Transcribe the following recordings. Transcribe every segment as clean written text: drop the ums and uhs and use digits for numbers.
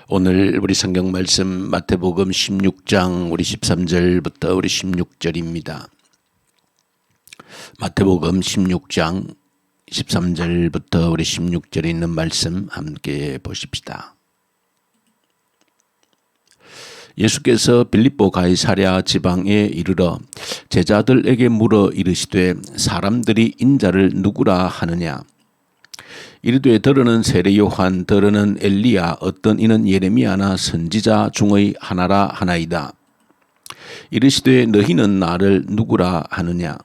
오늘 우리 성경 말씀 마태복음 16장 우리 13절부터 우리 16절입니다. 마태복음 16장 13절부터 우리 16절에 있는 말씀 함께 보십시다. 예수께서 빌립보 가이사랴 지방에 이르러 제자들에게 물어 이르시되 사람들이 인자를 누구라 하느냐? 이르되 더러는 세례 요한, 더러는 엘리야, 어떤 이는 예레미야나 선지자 중의 하나라 하나이다. 이르시되 너희는 나를 누구라 하느냐?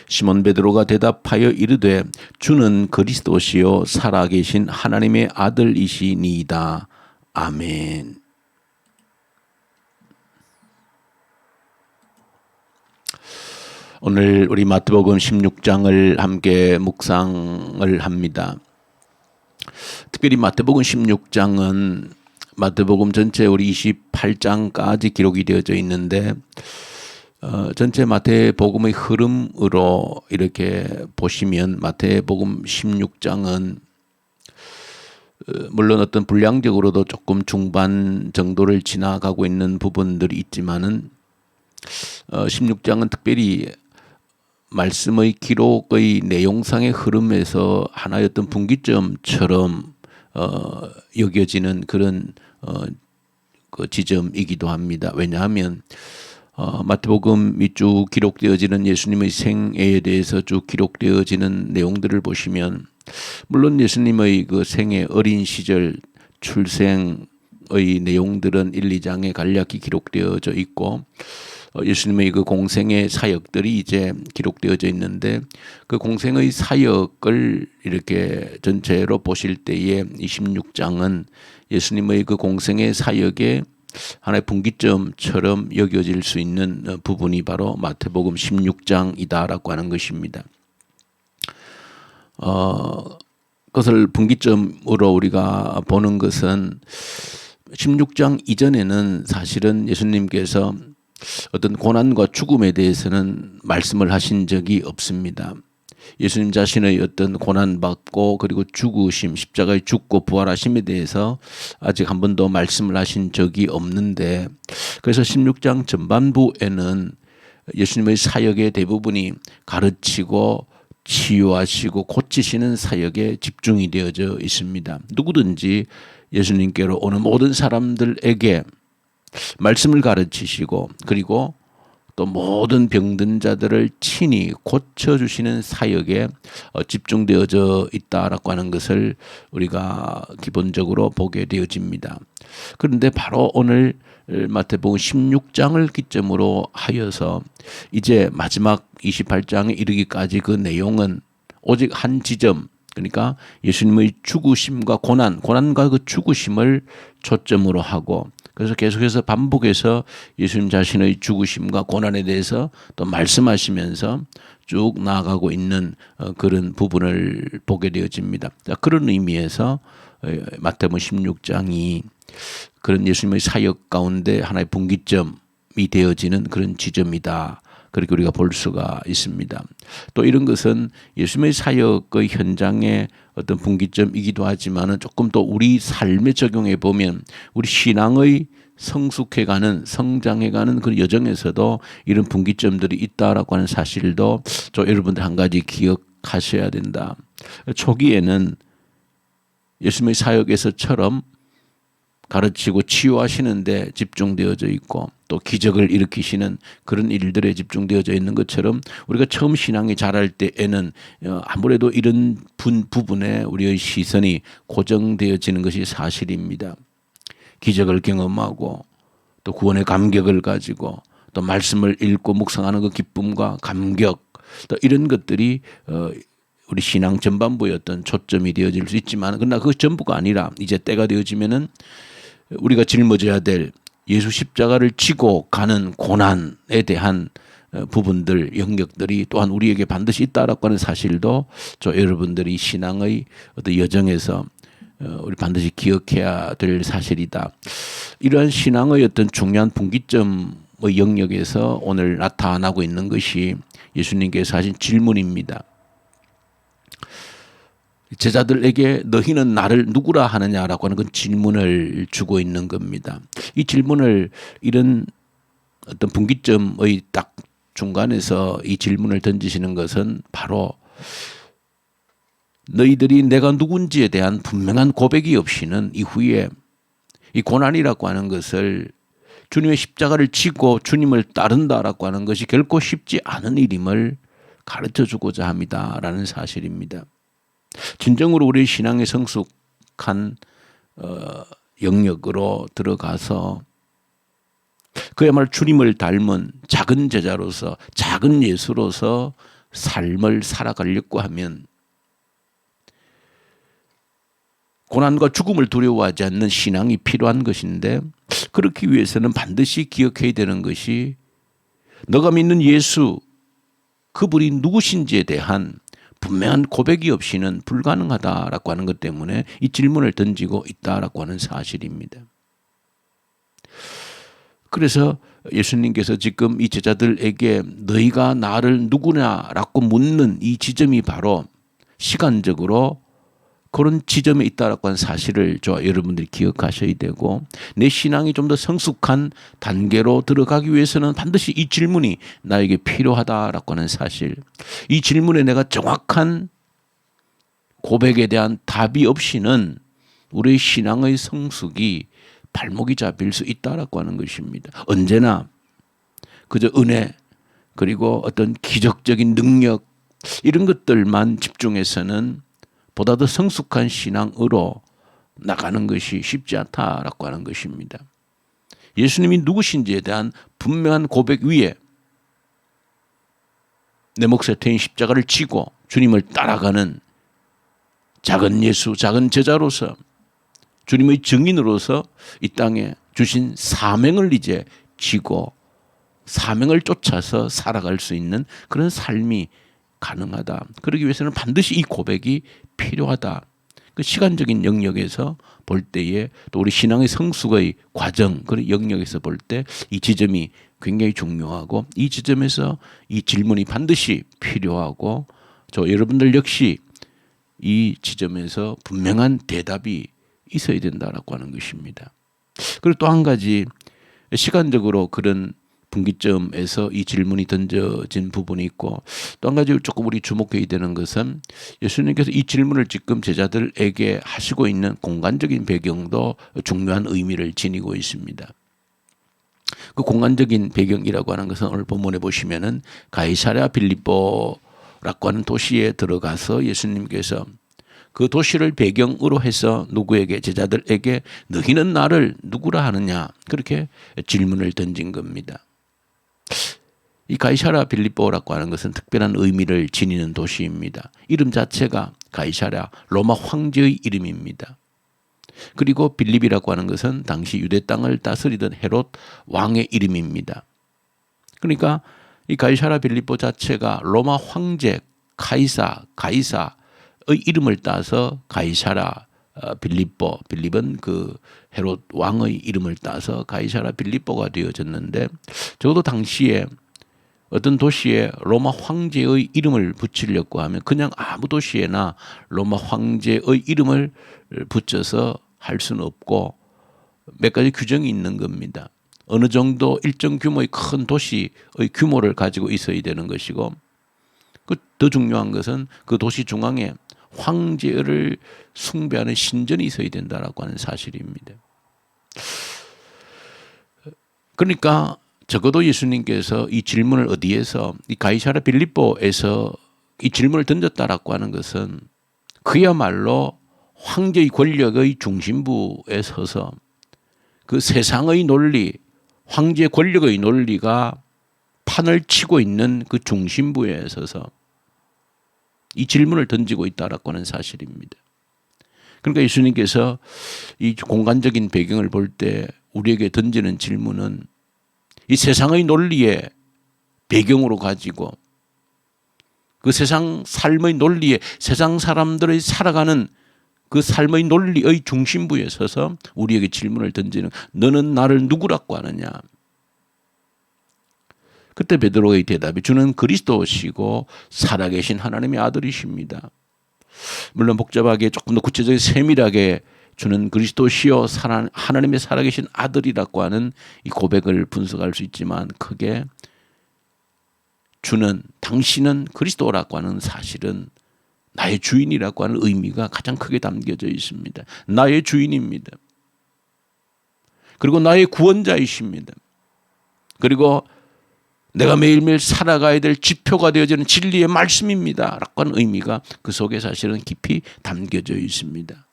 시몬 베드로가 대답하여 이르되 주는 그리스도시요 살아계신 하나님의 아들이시니이다. 아멘. 오늘 우리 마태복음 16장을 함께 묵상을 합니다. 특별히 마태복음 16장은 마태복음 전체 우리 28장까지 기록이 되어져 있는데 전체 마태복음의 흐름으로 이렇게 보시면 마태복음 16장은 물론 어떤 분량적으로도 조금 중반 정도를 지나가고 있는 부분들이 있지만은 16장은 특별히 말씀의 기록의 내용상의 흐름에서 하나의 어떤 분기점처럼 여겨지는 그런 그 지점이기도 합니다. 왜냐하면 마태복음이 쭉 기록되어지는 예수님의 생애에 대해서 쭉 기록되어지는 내용들을 보시면 물론 예수님의 그 생애 어린 시절 출생의 내용들은 1, 2장에 간략히 기록되어져 있고 예수님의 그 공생의 사역들이 이제 기록되어져 있는데 그 공생의 사역을 이렇게 전체로 보실 때에 26장은 예수님의 그 공생의 사역의 하나의 분기점처럼 여겨질 수 있는 부분이 바로 마태복음 16장이다라고 하는 것입니다. 그것을 분기점으로 우리가 보는 것은 16장 이전에는 사실은 예수님께서 어떤 고난과 죽음에 대해서는 말씀을 하신 적이 없습니다. 예수님 자신의 어떤 고난받고 그리고 죽으심, 십자가에 죽고 부활하심에 대해서 아직 한 번도 말씀을 하신 적이 없는데 그래서 16장 전반부에는 예수님의 사역의 대부분이 가르치고 치유하시고 고치시는 사역에 집중이 되어져 있습니다. 누구든지 예수님께로 오는 모든 사람들에게 말씀을 가르치시고 그리고 또 모든 병든 자들을 친히 고쳐주시는 사역에 집중되어져 있다라고 하는 것을 우리가 기본적으로 보게 되어집니다. 그런데 바로 오늘 마태복음 16장을 기점으로 하여서 이제 마지막 28장에 이르기까지 그 내용은 오직 한 지점, 그러니까 예수님의 죽으심과 고난과 그 죽으심을 초점으로 하고 그래서 계속해서 반복해서 예수님 자신의 죽으심과 고난에 대해서 또 말씀하시면서 쭉 나아가고 있는 그런 부분을 보게 되어집니다. 그런 의미에서 마태복음 16장이 그런 예수님의 사역 가운데 하나의 분기점이 되어지는 그런 지점이다. 그렇게 우리가 볼 수가 있습니다. 또 이런 것은 예수님의 사역의 현장의 어떤 분기점이기도 하지만은 조금 더 우리 삶에 적용해 보면 우리 신앙의 성숙해가는 성장해가는 그 여정에서도 이런 분기점들이 있다라고 하는 사실도 여러분들 한 가지 기억하셔야 된다. 초기에는 예수님의 사역에서처럼 가르치고 치유하시는데 집중되어져 있고 또 기적을 일으키시는 그런 일들에 집중되어져 있는 것처럼 우리가 처음 신앙이 자랄 때에는 아무래도 이런 부분에 우리의 시선이 고정되어지는 것이 사실입니다. 기적을 경험하고 또 구원의 감격을 가지고 또 말씀을 읽고 묵상하는 그 기쁨과 감격 또 이런 것들이 우리 신앙 전반부의 어떤 초점이 되어질 수 있지만 그러나 그 전부가 아니라 이제 때가 되어지면은 우리가 짊어져야 될 예수 십자가를 지고 가는 고난에 대한 부분들, 영역들이 또한 우리에게 반드시 있다라고 하는 사실도 여러분들이 신앙의 어떤 여정에서 우리 반드시 기억해야 될 사실이다. 이러한 신앙의 어떤 중요한 분기점의 영역에서 오늘 나타나고 있는 것이 예수님께서 하신 질문입니다. 제자들에게 너희는 나를 누구라 하느냐라고 하는 그 질문을 주고 있는 겁니다. 이 질문을 이런 어떤 분기점의 딱 중간에서 이 질문을 던지시는 것은 바로 너희들이 내가 누군지에 대한 분명한 고백이 없이는 이후에 이 고난이라고 하는 것을 주님의 십자가를 지고 주님을 따른다라고 하는 것이 결코 쉽지 않은 일임을 가르쳐 주고자 합니다라는 사실입니다. 진정으로 우리 신앙의 성숙한 영역으로 들어가서 그야말로 주님을 닮은 작은 제자로서 작은 예수로서 삶을 살아가려고 하면 고난과 죽음을 두려워하지 않는 신앙이 필요한 것인데 그렇기 위해서는 반드시 기억해야 되는 것이 너가 믿는 예수 그분이 누구신지에 대한 분명한 고백이 없이는 불가능하다라고 하는 것 때문에 이 질문을 던지고 있다라고 하는 사실입니다. 그래서 예수님께서 지금 이 제자들에게 너희가 나를 누구냐라고 묻는 이 지점이 바로 시간적으로 그런 지점에 있다라고 하는 사실을 여러분들이 기억하셔야 되고 내 신앙이 좀 더 성숙한 단계로 들어가기 위해서는 반드시 이 질문이 나에게 필요하다라고 하는 사실, 이 질문에 내가 정확한 고백에 대한 답이 없이는 우리의 신앙의 성숙이 발목이 잡힐 수 있다라고 하는 것입니다. 언제나 그저 은혜 그리고 어떤 기적적인 능력 이런 것들만 집중해서는 보다 더 성숙한 신앙으로 나가는 것이 쉽지 않다라고 하는 것입니다. 예수님이 누구신지에 대한 분명한 고백 위에 내 몫에 태인 십자가를 지고 주님을 따라가는 작은 예수, 작은 제자로서 주님의 증인으로서 이 땅에 주신 사명을 이제 지고 사명을 쫓아서 살아갈 수 있는 그런 삶이 가능하다. 그러기 위해서는 반드시 이 고백이 필요하다. 그 시간적인 영역에서 볼 때에 또 우리 신앙의 성숙의 과정, 그런 영역에서 볼 때 이 지점이 굉장히 중요하고 이 지점에서 이 질문이 반드시 필요하고 여러분들 역시 이 지점에서 분명한 대답이 있어야 된다라고 하는 것입니다. 그리고 또 한 가지 시간적으로 그런 분기점에서 이 질문이 던져진 부분이 있고 또 한 가지 조금 우리 주목해야 되는 것은 예수님께서 이 질문을 지금 제자들에게 하시고 있는 공간적인 배경도 중요한 의미를 지니고 있습니다. 그 공간적인 배경이라고 하는 것은 오늘 본문에 보시면은 가이사랴 빌립보라고 하는 도시에 들어가서 예수님께서 그 도시를 배경으로 해서 누구에게 제자들에게 너희는 나를 누구라 하느냐 그렇게 질문을 던진 겁니다. 이 가이사랴 빌립보라고 하는 것은 특별한 의미를 지니는 도시입니다. 이름 자체가 가이사랴 로마 황제의 이름입니다. 그리고 빌립이라고 하는 것은 당시 유대 땅을 다스리던 헤롯 왕의 이름입니다. 그러니까 이 가이사랴 빌립보 자체가 로마 황제 가이사의 이름을 따서 가이사랴 빌립보, 빌립은 그 헤롯 왕의 이름을 따서 가이사랴 빌립보가 되어졌는데 적어도 당시에 어떤 도시에 로마 황제의 이름을 붙이려고 하면 그냥 아무 도시에나 로마 황제의 이름을 붙여서 할 수는 없고 몇 가지 규정이 있는 겁니다. 어느 정도 일정 규모의 큰 도시의 규모를 가지고 있어야 되는 것이고 더 중요한 것은 그 도시 중앙에 황제를 숭배하는 신전이 있어야 된다라고 하는 사실입니다. 그러니까 적어도 예수님께서 이 질문을 어디에서 이 가이사랴 빌립보에서 이 질문을 던졌다라고 하는 것은 그야말로 황제의 권력의 중심부에 서서 그 세상의 논리, 황제 권력의 논리가 판을 치고 있는 그 중심부에 서서 이 질문을 던지고 있다라고 하는 사실입니다. 그러니까 예수님께서 이 공간적인 배경을 볼 때 우리에게 던지는 질문은 이 세상의 논리의 배경으로 가지고 그 세상 삶의 논리에 세상 사람들의 살아가는 그 삶의 논리의 중심부에 서서 우리에게 질문을 던지는 너는 나를 누구라고 하느냐. 그때 베드로의 대답이 주는 그리스도시고 살아계신 하나님의 아들이십니다. 물론 복잡하게 조금 더 구체적이게 세밀하게 주는 그리스도시요 하나님의 살아계신 아들이라고 하는 이 고백을 분석할 수 있지만 크게 주는 당신은 그리스도라고 하는 사실은 나의 주인이라고 하는 의미가 가장 크게 담겨져 있습니다. 나의 주인입니다. 그리고 나의 구원자이십니다. 그리고 내가 매일매일 살아가야 될 지표가 되어지는 진리의 말씀입니다. 라고 하는 의미가 그 속에 사실은 깊이 담겨져 있습니다.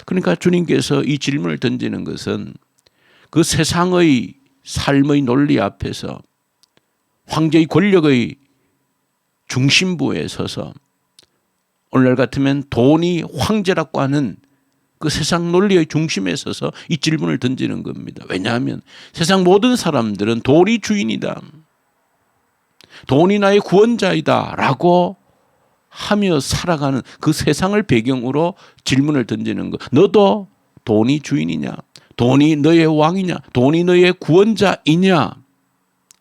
그러니까 주님께서 이 질문을 던지는 것은 그 세상의 삶의 논리 앞에서 황제의 권력의 중심부에 서서 오늘날 같으면 돈이 황제라고 하는 그 세상 논리의 중심에 서서 이 질문을 던지는 겁니다. 왜냐하면 세상 모든 사람들은 돈이 주인이다. 돈이 나의 구원자이다. 라고 하며 살아가는 그 세상을 배경으로 질문을 던지는 것. 너도 돈이 주인이냐? 돈이 너의 왕이냐? 돈이 너의 구원자이냐?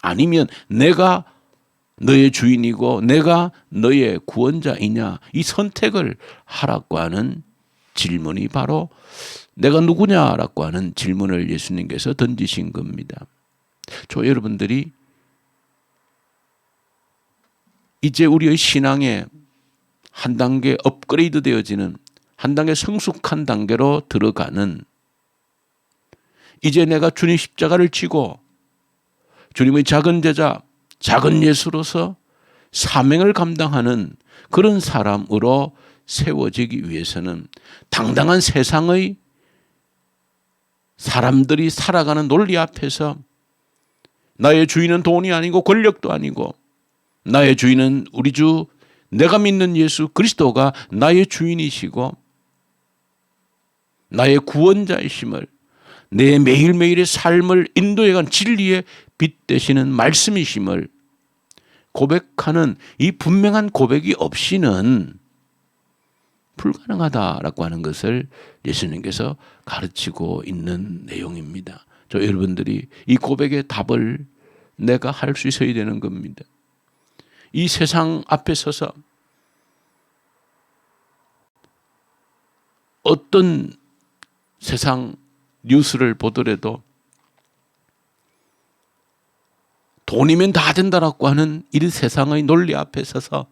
아니면 내가 너의 주인이고 내가 너의 구원자이냐? 이 선택을 하라고 하는 질문이 바로 내가 누구냐라고 하는 질문을 예수님께서 던지신 겁니다. 여러분들이 이제 우리의 신앙에 한 단계 업그레이드 되어지는 한 단계 성숙한 단계로 들어가는 이제 내가 주님 십자가를 지고 주님의 작은 제자, 작은 예수로서 사명을 감당하는 그런 사람으로 세워지기 위해서는 당당한 세상의 사람들이 살아가는 논리 앞에서 나의 주인은 돈이 아니고 권력도 아니고 나의 주인은 우리 주 내가 믿는 예수 그리스도가 나의 주인이시고 나의 구원자이심을 내 매일매일의 삶을 인도해간 진리의 빛 되시는 말씀이심을 고백하는 이 분명한 고백이 없이는 불가능하다라고 하는 것을 예수님께서 가르치고 있는 내용입니다. 여러분들이 이 고백의 답을 내가 할 수 있어야 되는 겁니다. 이 세상 앞에 서서 어떤 세상 뉴스를 보더라도 돈이면 다 된다라고 하는 이 세상의 논리 앞에 서서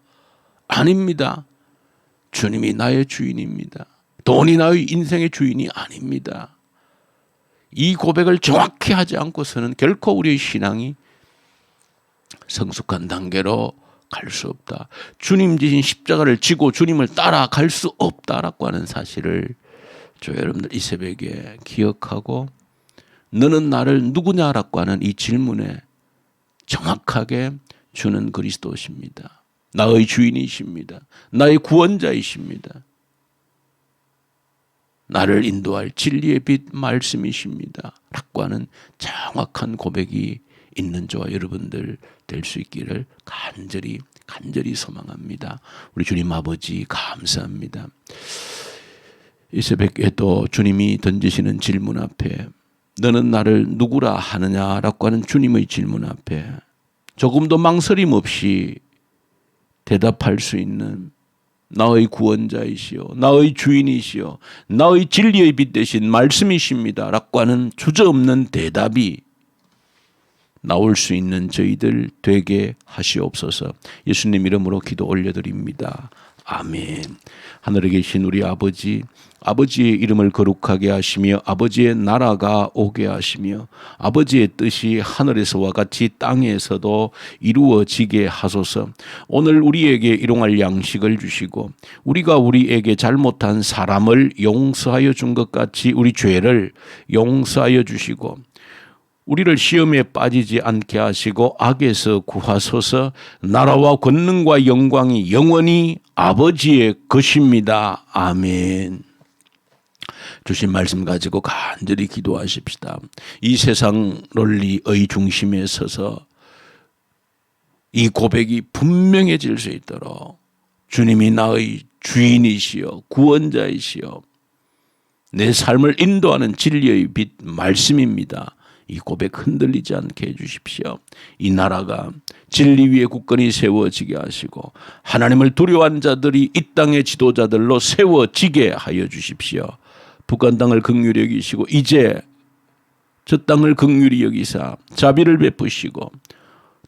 아닙니다. 주님이 나의 주인입니다. 돈이 나의 인생의 주인이 아닙니다. 이 고백을 정확히 하지 않고서는 결코 우리의 신앙이 성숙한 단계로 갈 수 없다. 주님 지신 십자가를 지고 주님을 따라갈 수 없다라고 하는 사실을 여러분들 이 새벽에 기억하고 너는 나를 누구냐라고 하는 이 질문에 정확하게 주는 그리스도십니다. 나의 주인이십니다. 나의 구원자이십니다. 나를 인도할 진리의 빛 말씀이십니다. 라고 하는 정확한 고백이 있는 저와 여러분들 될 수 있기를 간절히 소망합니다. 우리 주님 아버지 감사합니다. 이 새벽에 또 주님이 던지시는 질문 앞에 너는 나를 누구라 하느냐라고 하는 주님의 질문 앞에 조금도 망설임 없이 대답할 수 있는 나의 구원자이시오, 나의 주인이시오, 나의 진리의 빛 되신 말씀이십니다 라고 하는 주저없는 대답이 나올 수 있는 저희들 되게 하시옵소서. 예수님 이름으로 기도 올려드립니다. 아멘. 하늘에 계신 우리 아버지, 아버지의 이름을 거룩하게 하시며 아버지의 나라가 오게 하시며 아버지의 뜻이 하늘에서와 같이 땅에서도 이루어지게 하소서. 오늘 우리에게 일용할 양식을 주시고 우리가 우리에게 잘못한 사람을 용서하여 준 것 같이 우리 죄를 용서하여 주시고 우리를 시험에 빠지지 않게 하시고 악에서 구하소서. 나라와 권능과 영광이 영원히 아버지의 것입니다. 아멘. 주신 말씀 가지고 간절히 기도하십시다. 이 세상 논리의 중심에 서서 이 고백이 분명해질 수 있도록 주님이 나의 주인이시여 구원자이시여 내 삶을 인도하는 진리의 빛 말씀입니다. 이 고백 흔들리지 않게 해주십시오. 이 나라가 진리 위에 굳건히 세워지게 하시고 하나님을 두려워하는 자들이 이 땅의 지도자들로 세워지게 하여 주십시오. 북한 땅을 긍휼히 여기시고 이제 저 땅을 긍휼히 여기사 자비를 베푸시고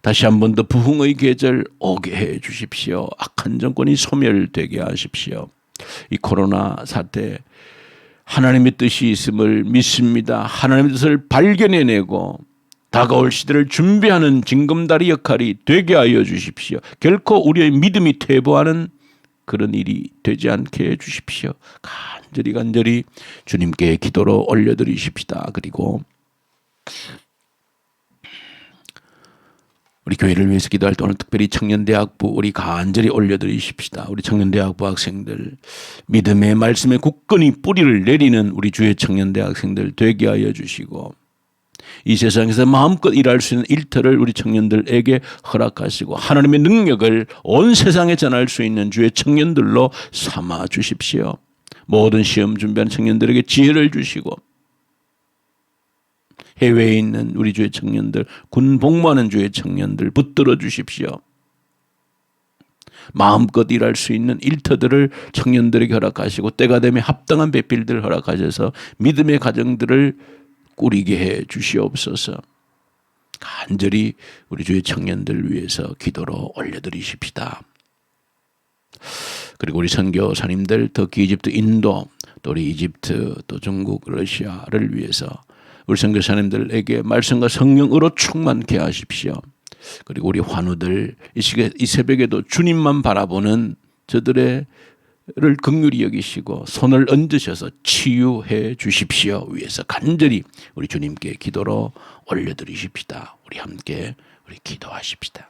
다시 한 번 더 부흥의 계절 오게 해 주십시오. 악한 정권이 소멸되게 하십시오. 이 코로나 사태 하나님의 뜻이 있음을 믿습니다. 하나님의 뜻을 발견해내고 다가올 시대를 준비하는 징검다리 역할이 되게 하여 주십시오. 결코 우리의 믿음이 퇴보하는 그런 일이 되지 않게 해 주십시오. 간절히 주님께 기도로 올려드리십시다. 그리고 우리 교회를 위해서 기도할 때 오늘 특별히 청년대학부 우리 간절히 올려드리십시다. 우리 청년대학부 학생들 믿음의 말씀에 굳건히 뿌리를 내리는 우리 주의 청년대학생들 되게 하여 주시고 이 세상에서 마음껏 일할 수 있는 일터를 우리 청년들에게 허락하시고 하나님의 능력을 온 세상에 전할 수 있는 주의 청년들로 삼아 주십시오. 모든 시험 준비하는 청년들에게 지혜를 주시고 해외에 있는 우리 주의 청년들, 군 복무하는 주의 청년들 붙들어 주십시오. 마음껏 일할 수 있는 일터들을 청년들에게 허락하시고 때가 되면 합당한 배필들을 허락하셔서 믿음의 가정들을 꾸리게 해 주시옵소서. 간절히 우리 주의 청년들을 위해서 기도로 올려드리십시다. 그리고 우리 선교사님들, 특히 이집트, 인도, 또 우리 이집트, 또 중국, 러시아를 위해서 우리 선교사님들에게 말씀과 성령으로 충만케 하십시오. 그리고 우리 환우들 이 새벽에도 주님만 바라보는 저들을 긍휼히 여기시고 손을 얹으셔서 치유해 주십시오. 위해서 간절히 우리 주님께 기도로 올려드리십시다. 우리 함께 기도하십시다.